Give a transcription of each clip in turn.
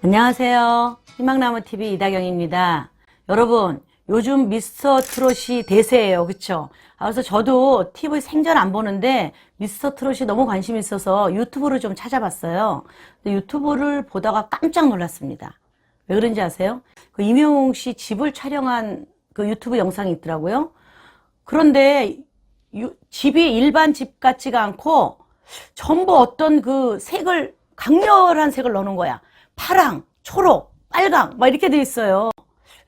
안녕하세요. 희망나무TV 이다경입니다. 여러분, 요즘 미스터트롯이 대세예요. 그쵸? 그래서 저도 TV 생전 안 보는데 미스터트롯이 너무 관심이 있어서 유튜브를 좀 찾아봤어요. 근데 유튜브를 보다가 깜짝 놀랐습니다. 왜 그런지 아세요? 그 임영웅 씨 집을 촬영한 그 유튜브 영상이 있더라고요. 그런데 집이 일반 집 같지가 않고 전부 어떤 그 색을, 강렬한 색을 넣는 거야. 파랑, 초록, 빨강 막 이렇게 돼 있어요.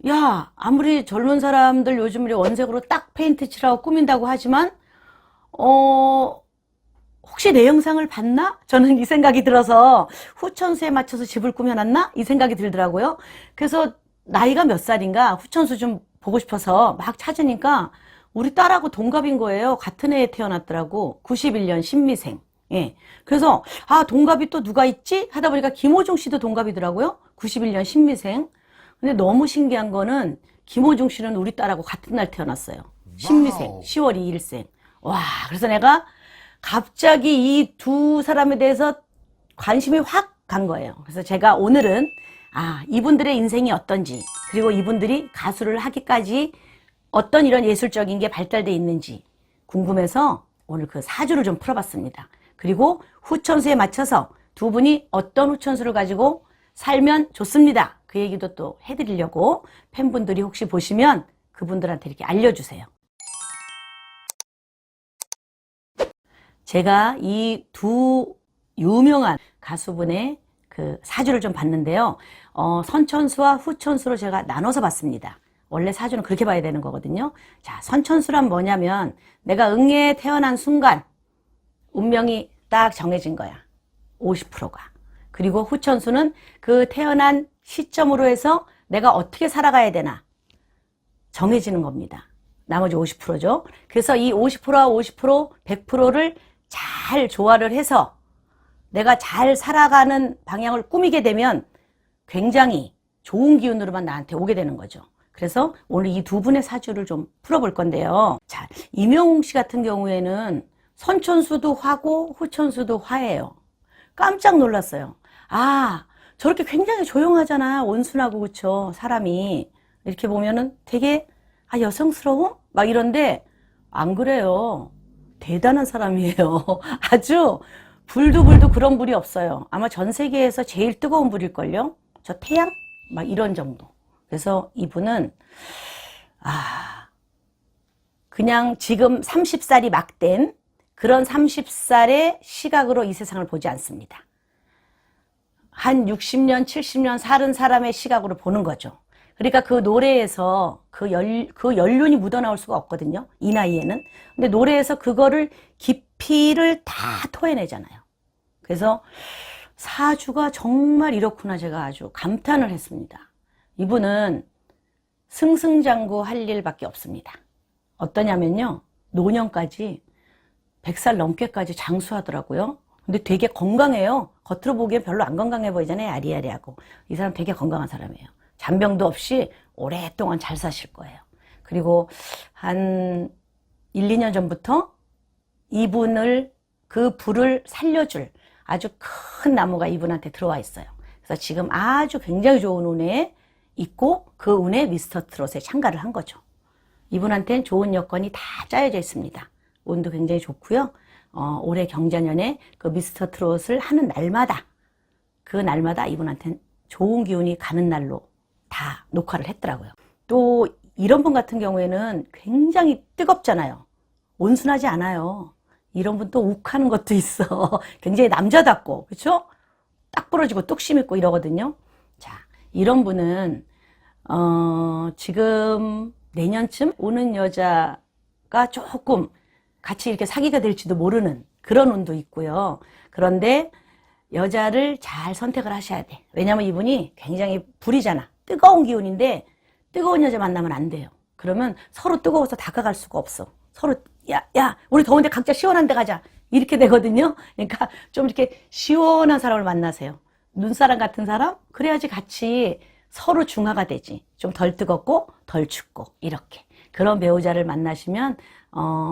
야, 아무리 젊은 사람들 요즘 우리 원색으로 딱 페인트 칠하고 꾸민다고 하지만 혹시 내 영상을 봤나? 저는 이 생각이 들어서 후천수에 맞춰서 집을 꾸며놨나? 이 생각이 들더라고요. 그래서 나이가 몇 살인가 후천수 좀 보고 싶어서 막 찾으니까 우리 딸하고 동갑인 거예요. 같은 해에 태어났더라고. 91년 신미생. 예. 그래서 동갑이 또 누가 있지? 하다 보니까 김호중 씨도 동갑이더라고요. 91년 신미생. 근데 너무 신기한 거는 김호중 씨는 우리 딸하고 같은 날 태어났어요. 신미생. 10월 2일생. 와, 그래서 내가 갑자기 이 두 사람에 대해서 관심이 확 간 거예요. 그래서 제가 오늘은 이분들의 인생이 어떤지, 그리고 이분들이 가수를 하기까지 어떤 이런 예술적인 게 발달돼 있는지 궁금해서 오늘 그 사주를 좀 풀어봤습니다. 그리고 후천수에 맞춰서 두 분이 어떤 후천수를 가지고 살면 좋습니다. 그 얘기도 또 해드리려고 팬분들이 혹시 보시면 그분들한테 이렇게 알려주세요. 제가 이 두 유명한 가수분의 그 사주를 좀 봤는데요. 선천수와 후천수로 제가 나눠서 봤습니다. 원래 사주는 그렇게 봐야 되는 거거든요. 자, 선천수란 뭐냐면 내가 응애에 태어난 순간 운명이 딱 정해진 거야. 50%가. 그리고 후천수는 그 태어난 시점으로 해서 내가 어떻게 살아가야 되나 정해지는 겁니다. 나머지 50%죠. 그래서 이 50%와 50%, 100%를 잘 조화를 해서 내가 잘 살아가는 방향을 꾸미게 되면 굉장히 좋은 기운으로만 나한테 오게 되는 거죠. 그래서 오늘 이 두 분의 사주를 좀 풀어볼 건데요. 자, 임영웅 씨 같은 경우에는 선천수도 화고 후천수도 화예요. 깜짝 놀랐어요. 저렇게 굉장히 조용하잖아. 온순하고, 그쵸? 사람이. 이렇게 보면은 되게, 여성스러워? 막 이런데, 안 그래요. 대단한 사람이에요. 아주, 불도 그런 불이 없어요. 아마 전 세계에서 제일 뜨거운 불일걸요? 저 태양? 막 이런 정도. 그래서 이분은, 그냥 지금 30살이 막 된 그런 30살의 시각으로 이 세상을 보지 않습니다. 한 60년, 70년 살은 사람의 시각으로 보는 거죠. 그러니까 그 노래에서 그 연륜이 묻어나올 수가 없거든요. 이 나이에는. 근데 노래에서 그거를 깊이를 다 토해내잖아요. 그래서 사주가 정말 이렇구나 제가 아주 감탄을 했습니다. 이분은 승승장구 할 일밖에 없습니다. 어떠냐면요. 노년까지 100살 넘게까지 장수하더라고요. 근데 되게 건강해요. 겉으로 보기엔 별로 안 건강해 보이잖아요. 아리아리하고. 이 사람 되게 건강한 사람이에요. 잔병도 없이 오랫동안 잘 사실 거예요. 그리고 한 1, 2년 전부터 이분을, 그 불을 살려줄 아주 큰 나무가 이분한테 들어와 있어요. 그래서 지금 아주 굉장히 좋은 운에 있고 그 운에 미스터트롯에 참가를 한 거죠. 이분한테는 좋은 여건이 다 짜여져 있습니다. 운도 굉장히 좋고요. 올해 경자년에 그 미스터트롯을 하는 날마다 그 날마다 이분한테는 좋은 기운이 가는 날로 다 녹화를 했더라고요. 또 이런 분 같은 경우에는 굉장히 뜨겁잖아요. 온순하지 않아요. 이런 분 또 욱하는 것도 있어. 굉장히 남자답고, 그렇죠? 딱 부러지고 뚝심 있고 이러거든요. 자, 이런 분은 지금 내년쯤 오는 여자가 조금 같이 이렇게 사귀가 될지도 모르는 그런 운도 있고요. 그런데 여자를 잘 선택을 하셔야 돼. 왜냐면 이분이 굉장히 불이잖아. 뜨거운 기운인데 뜨거운 여자 만나면 안 돼요. 그러면 서로 뜨거워서 다가갈 수가 없어. 서로 야 우리 더운데 각자 시원한 데 가자. 이렇게 되거든요. 그러니까 좀 이렇게 시원한 사람을 만나세요. 눈사람 같은 사람? 그래야지 같이 서로 중화가 되지. 좀 덜 뜨겁고 덜 춥고 이렇게. 그런 배우자를 만나시면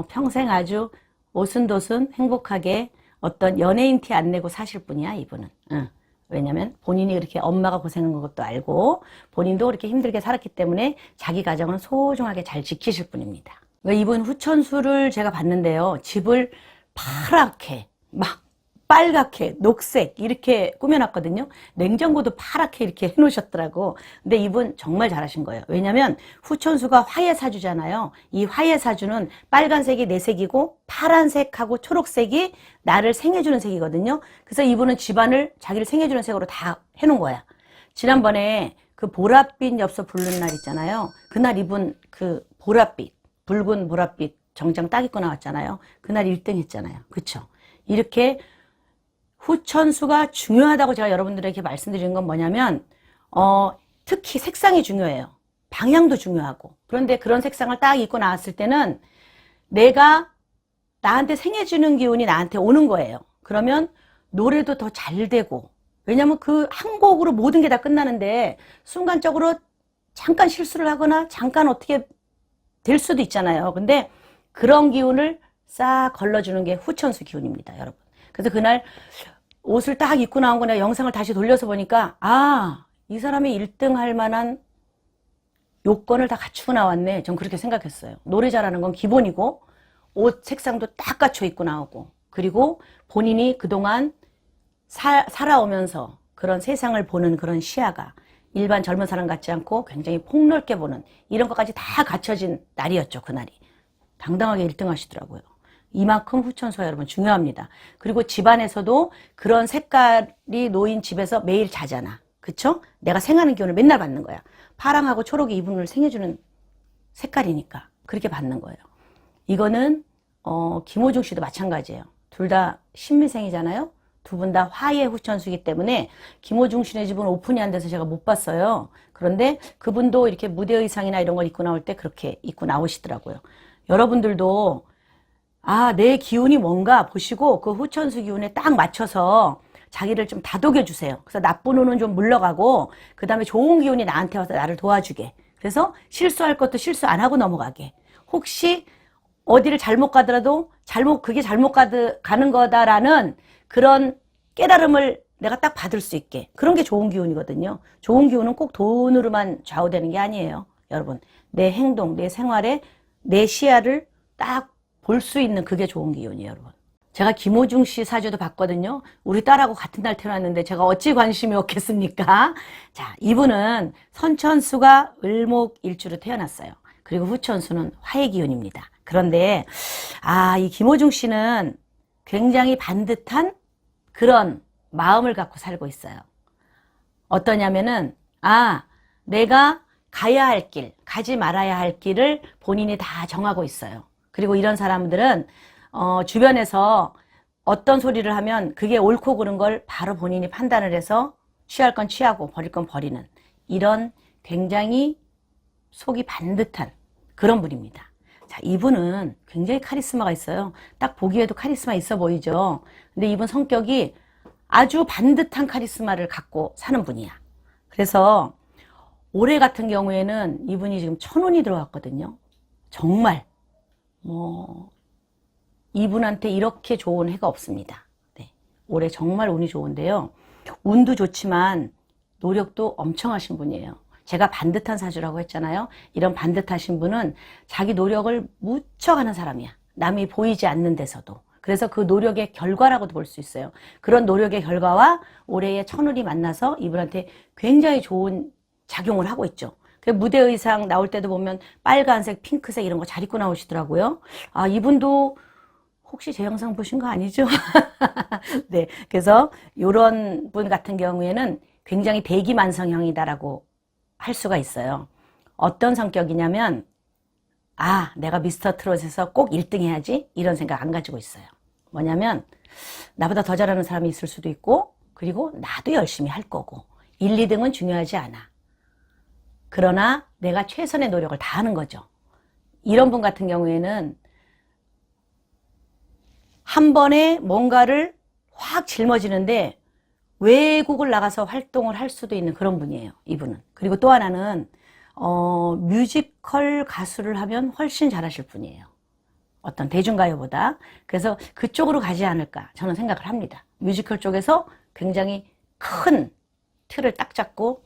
평생 아주 오순도순 행복하게 어떤 연예인 티 안 내고 사실 분이야, 이분은. 응. 왜냐면 본인이 그렇게 엄마가 고생한 것도 알고 본인도 그렇게 힘들게 살았기 때문에 자기 가정은 소중하게 잘 지키실 분입니다. 이분 후천수를 제가 봤는데요. 집을 파랗게 막 빨갛게 녹색 이렇게 꾸며놨거든요. 냉장고도 파랗게 이렇게 해놓으셨더라고. 근데 이분 정말 잘하신 거예요. 왜냐면 후천수가 화해사주잖아요. 이 화해사주는 빨간색이 내 색이고 파란색하고 초록색이 나를 생해주는 색이거든요. 그래서 이분은 집안을 자기를 생해주는 색으로 다 해놓은 거야. 지난번에 그 보랏빛 엽서 부르는 날 있잖아요. 그날 이분 그 보랏빛, 붉은 보랏빛 정장 딱 입고 나왔잖아요. 그날 1등 했잖아요. 그쵸? 이렇게 후천수가 중요하다고 제가 여러분들에게 말씀드리는 건 뭐냐면 특히 색상이 중요해요. 방향도 중요하고. 그런데 그런 색상을 딱 입고 나왔을 때는 내가 나한테 생해주는 기운이 나한테 오는 거예요. 그러면 노래도 더 잘 되고, 왜냐면 그 한 곡으로 모든 게 다 끝나는데 순간적으로 잠깐 실수를 하거나 잠깐 어떻게 될 수도 있잖아요. 근데 그런 기운을 싹 걸러주는 게 후천수 기운입니다, 여러분. 그래서 그날 옷을 딱 입고 나온 거나 영상을 다시 돌려서 보니까 이 사람이 1등 할 만한 요건을 다 갖추고 나왔네. 전 그렇게 생각했어요. 노래 잘하는 건 기본이고 옷 색상도 딱 갖춰 입고 나오고, 그리고 본인이 그동안 살아오면서 그런 세상을 보는 그런 시야가 일반 젊은 사람 같지 않고 굉장히 폭넓게 보는 이런 것까지 다 갖춰진 날이었죠. 그날이 당당하게 1등 하시더라고요. 이만큼 후천수가 여러분 중요합니다. 그리고 집안에서도 그런 색깔이 놓인 집에서 매일 자잖아. 그쵸? 내가 생하는 기운을 맨날 받는 거야. 파랑하고 초록이 이분을 생해주는 색깔이니까 그렇게 받는 거예요. 이거는 김호중 씨도 마찬가지예요. 둘 다 신미생이잖아요. 두 분 다 화의 후천수이기 때문에 김호중 씨네 집은 오픈이 안 돼서 제가 못 봤어요. 그런데 그분도 이렇게 무대 의상이나 이런 걸 입고 나올 때 그렇게 입고 나오시더라고요. 여러분들도 내 기운이 뭔가 보시고 그 후천수 기운에 딱 맞춰서 자기를 좀 다독여 주세요. 그래서 나쁜 운은 좀 물러가고 그 다음에 좋은 기운이 나한테 와서 나를 도와주게. 그래서 실수할 것도 실수 안 하고 넘어가게. 혹시 어디를 잘못 가더라도 그게 잘못 가는 거다라는 그런 깨달음을 내가 딱 받을 수 있게. 그런 게 좋은 기운이거든요. 좋은 기운은 꼭 돈으로만 좌우되는 게 아니에요. 여러분, 내 행동, 내 생활에 내 시야를 딱 볼 수 있는 그게 좋은 기운이에요, 여러분. 제가 김호중 씨 사주도 봤거든요. 우리 딸하고 같은 날 태어났는데 제가 어찌 관심이 없겠습니까? 자, 이분은 선천수가 을목일주로 태어났어요. 그리고 후천수는 화의 기운입니다. 그런데 이 김호중 씨는 굉장히 반듯한 그런 마음을 갖고 살고 있어요. 어떠냐면은 내가 가야 할 길, 가지 말아야 할 길을 본인이 다 정하고 있어요. 그리고 이런 사람들은 주변에서 어떤 소리를 하면 그게 옳고 그른 걸 바로 본인이 판단을 해서 취할 건 취하고 버릴 건 버리는 이런 굉장히 속이 반듯한 그런 분입니다. 자, 이분은 굉장히 카리스마가 있어요. 딱 보기에도 카리스마 있어 보이죠. 근데 이분 성격이 아주 반듯한 카리스마를 갖고 사는 분이야. 그래서 올해 같은 경우에는 이분이 지금 1000운이 들어왔거든요. 정말 이분한테 이렇게 좋은 해가 없습니다. 네. 올해 정말 운이 좋은데요. 운도 좋지만 노력도 엄청 하신 분이에요. 제가 반듯한 사주라고 했잖아요. 이런 반듯하신 분은 자기 노력을 무척 하는 사람이야. 남이 보이지 않는 데서도. 그래서 그 노력의 결과라고도 볼 수 있어요. 그런 노력의 결과와 올해의 1000운이 만나서 이분한테 굉장히 좋은 작용을 하고 있죠. 무대 의상 나올 때도 보면 빨간색, 핑크색 이런 거 잘 입고 나오시더라고요. 이분도 혹시 제 영상 보신 거 아니죠? 네. 그래서 이런 분 같은 경우에는 굉장히 대기만성형이다라고 할 수가 있어요. 어떤 성격이냐면 내가 미스터 트롯에서 꼭 1등 해야지 이런 생각 안 가지고 있어요. 뭐냐면 나보다 더 잘하는 사람이 있을 수도 있고, 그리고 나도 열심히 할 거고 1, 2등은 중요하지 않아. 그러나 내가 최선의 노력을 다하는 거죠. 이런 분 같은 경우에는 한 번에 뭔가를 확 짊어지는데 외국을 나가서 활동을 할 수도 있는 그런 분이에요, 이분은. 그리고 또 하나는 뮤지컬 가수를 하면 훨씬 잘하실 분이에요. 어떤 대중가요보다. 그래서 그쪽으로 가지 않을까 저는 생각을 합니다. 뮤지컬 쪽에서 굉장히 큰 틀을 딱 잡고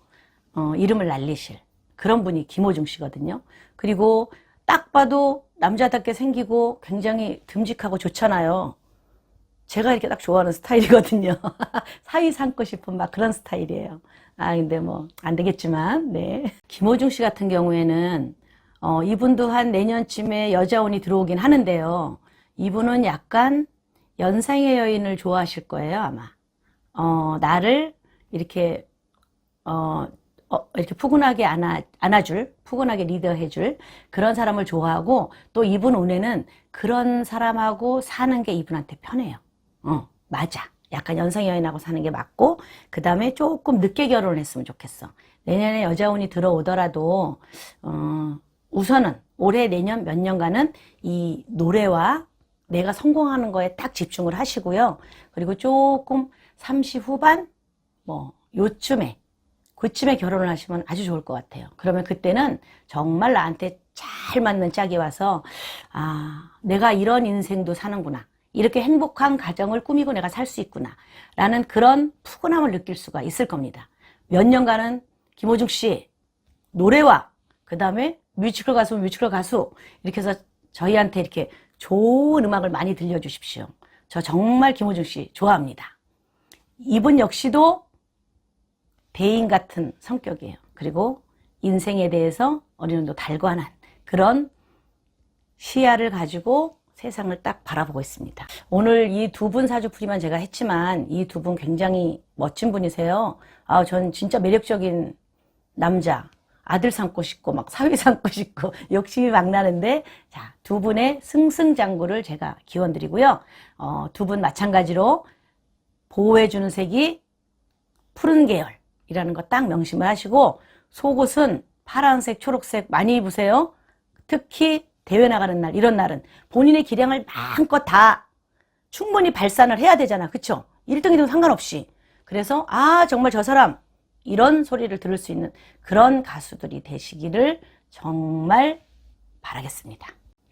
이름을 날리실 그런 분이 김호중 씨거든요. 그리고 딱 봐도 남자답게 생기고 굉장히 듬직하고 좋잖아요. 제가 이렇게 딱 좋아하는 스타일이거든요. 사위 삼고 싶은 막 그런 스타일이에요. 근데 뭐 안 되겠지만, 네. 김호중 씨 같은 경우에는 이분도 한 내년쯤에 여자혼이 들어오긴 하는데요. 이분은 약간 연상의 여인을 좋아하실 거예요, 아마. 나를 이렇게 이렇게 푸근하게 안아줄, 푸근하게 리더해줄 그런 사람을 좋아하고, 또 이분 운에는 그런 사람하고 사는 게 이분한테 편해요. 맞아. 약간 연상의 여인하고 사는 게 맞고, 그 다음에 조금 늦게 결혼을 했으면 좋겠어. 내년에 여자운이 들어오더라도 우선은 올해 내년 몇 년간은 이 노래와 내가 성공하는 거에 딱 집중을 하시고요. 그리고 조금 30 후반 뭐 요쯤에 그쯤에 결혼을 하시면 아주 좋을 것 같아요. 그러면 그때는 정말 나한테 잘 맞는 짝이 와서 내가 이런 인생도 사는구나. 이렇게 행복한 가정을 꾸미고 내가 살 수 있구나. 라는 그런 푸근함을 느낄 수가 있을 겁니다. 몇 년간은 김호중 씨 노래와 그 다음에 뮤지컬 가수 이렇게 해서 저희한테 이렇게 좋은 음악을 많이 들려주십시오. 저 정말 김호중 씨 좋아합니다. 이분 역시도 대인 같은 성격이에요. 그리고 인생에 대해서 어느 정도 달관한 그런 시야를 가지고 세상을 딱 바라보고 있습니다. 오늘 이 두 분 사주풀이만 제가 했지만 이 두 분 굉장히 멋진 분이세요. 전 진짜 매력적인 남자, 아들 삼고 싶고 막 사위 삼고 싶고 욕심이 막 나는데, 자, 두 분의 승승장구를 제가 기원드리고요. 두 분 마찬가지로 보호해주는 색이 푸른 계열이라는 거 딱 명심을 하시고, 속옷은 파란색, 초록색 많이 입으세요. 특히 대회 나가는 날, 이런 날은 본인의 기량을 마음껏 다 충분히 발산을 해야 되잖아. 그쵸? 1등, 2등 상관없이. 그래서 정말 저 사람 이런 소리를 들을 수 있는 그런 가수들이 되시기를 정말 바라겠습니다.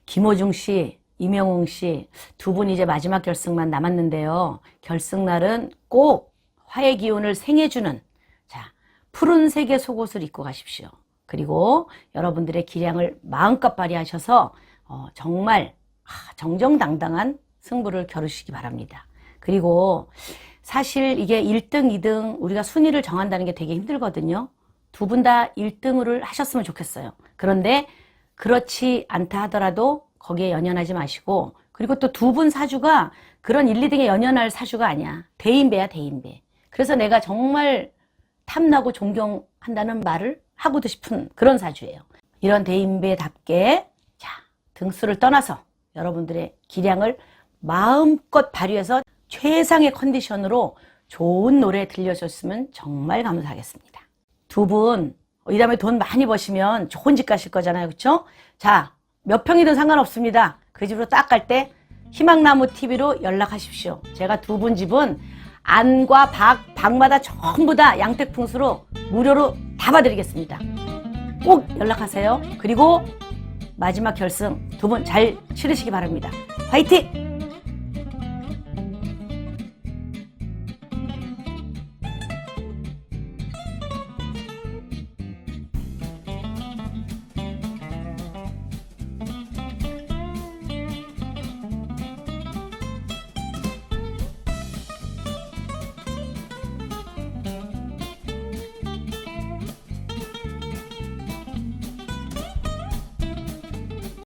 김호중 씨, 이명웅 씨 두 분 이제 마지막 결승만 남았는데요. 결승날은 꼭 화의 기운을 생해주는 푸른색의 속옷을 입고 가십시오. 그리고 여러분들의 기량을 마음껏 발휘하셔서 정말 정정당당한 승부를 겨루시기 바랍니다. 그리고 사실 이게 1등, 2등 우리가 순위를 정한다는 게 되게 힘들거든요. 두 분 다 1등을 하셨으면 좋겠어요. 그런데 그렇지 않다 하더라도 거기에 연연하지 마시고, 그리고 또 두 분 사주가 그런 1, 2등에 연연할 사주가 아니야. 대인배야, 대인배. 그래서 내가 정말 탐나고 존경한다는 말을 하고도 싶은 그런 사주예요. 이런 대인배답게 등수를 떠나서 여러분들의 기량을 마음껏 발휘해서 최상의 컨디션으로 좋은 노래 들려줬으면 정말 감사하겠습니다. 두 분 이 다음에 돈 많이 버시면 좋은 집 가실 거잖아요. 그렇죠? 자, 몇 평이든 상관없습니다. 그 집으로 딱 갈 때 희망나무 TV로 연락하십시오. 제가 두 분 집은 안과 방마다 전부 다 양택풍수로 무료로 다 봐드리겠습니다. 꼭 연락하세요. 그리고 마지막 결승 두 분 잘 치르시기 바랍니다. 화이팅!